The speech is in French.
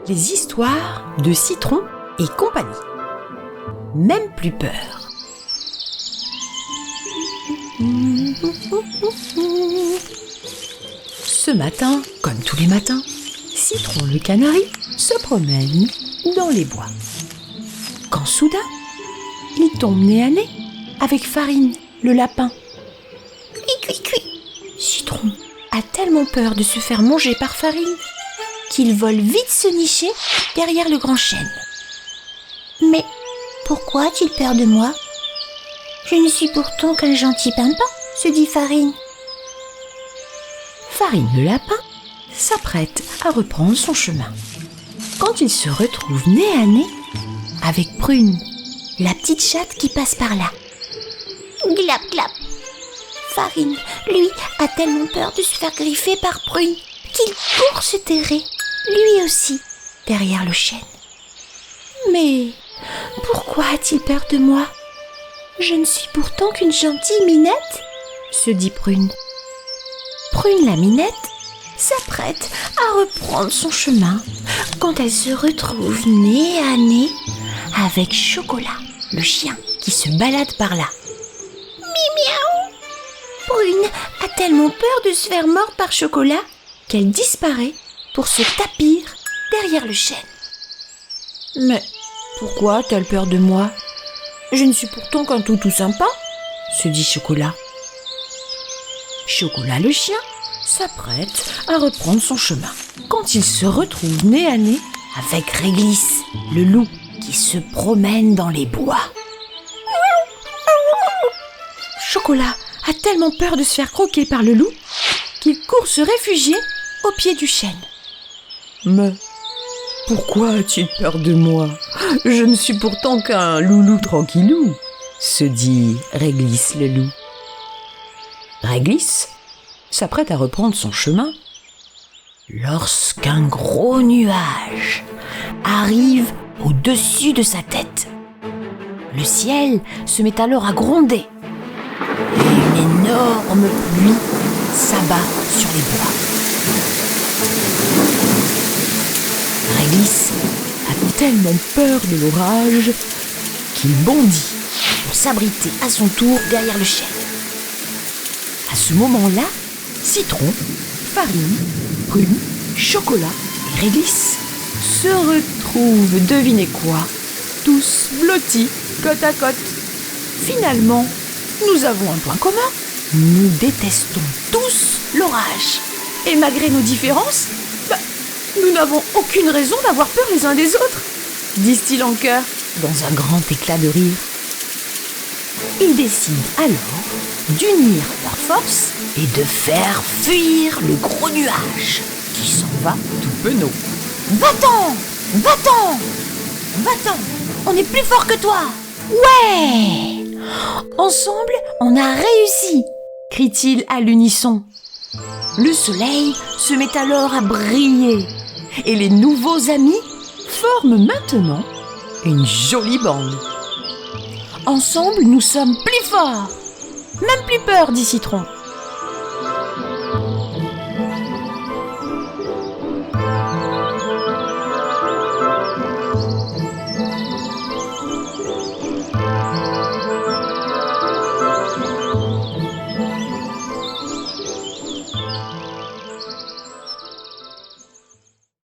Les histoires de Citron et compagnie. Même plus peur. Ce matin, comme tous les matins, Citron le canari se promène dans les bois. Quand soudain, il tombe nez à nez avec Farine, le lapin. Cui, cui, cui. Citron a tellement peur de se faire manger par Farine qu'il vole vite se nicher derrière le grand chêne. Mais pourquoi a-t-il peur de moi? Je ne suis pourtant qu'un gentil pimpin, se dit Farine. Farine le lapin s'apprête à reprendre son chemin. Quand il se retrouve nez à nez avec Prune, la petite chatte qui passe par là. Glap, glap. Farine, lui, a tellement peur de se faire griffer par Prune qu'il court se terrer, lui aussi, derrière le chêne. Mais pourquoi a-t-il peur de moi? Je ne suis pourtant qu'une gentille minette, se dit Prune. Prune la minette s'apprête à reprendre son chemin quand elle se retrouve nez à nez avec Chocolat, le chien qui se balade par là. Miaou! Prune a tellement peur de se faire mordre par Chocolat qu'elle disparaît pour se tapir derrière le chêne. Mais pourquoi a-t-elle peur de moi? Je ne suis pourtant qu'un toutou sympa, se dit Chocolat. Chocolat le chien s'apprête à reprendre son chemin quand il se retrouve nez à nez avec Réglisse, le loup qui se promène dans les bois. Chocolat a tellement peur de se faire croquer par le loup qu'il court se réfugier au pied du chêne. Mais pourquoi a-t-il peur de moi? Je ne suis pourtant qu'un loulou tranquillou, se dit Réglisse le loup. Réglisse s'apprête à reprendre son chemin lorsqu'un gros nuage arrive au-dessus de sa tête. Le ciel se met alors à gronder et une énorme pluie s'abat sur les bois. Réglisse a tellement peur de l'orage qu'il bondit pour s'abriter à son tour derrière le chêne. À ce moment-là, Citron, Farine, Prune, Chocolat et Réglisse se retrouvent, devinez quoi, tous blottis côte à côte. Finalement, nous avons un point commun. Nous détestons tous l'orage. Et malgré nos différences, nous n'avons aucune raison d'avoir peur les uns des autres, disent-ils en chœur, dans un grand éclat de rire. Ils décident alors d'unir leurs forces et de faire fuir le gros nuage qui s'en va tout penaud. Va-t'en! Va-t'en! Va-t'en! On est plus fort que toi! Ouais! Ensemble, on a réussi! Crient-ils à l'unisson. Le soleil se met alors à briller et les nouveaux amis forment maintenant une jolie bande. Ensemble, nous sommes plus forts. Même plus peur, dit Citron.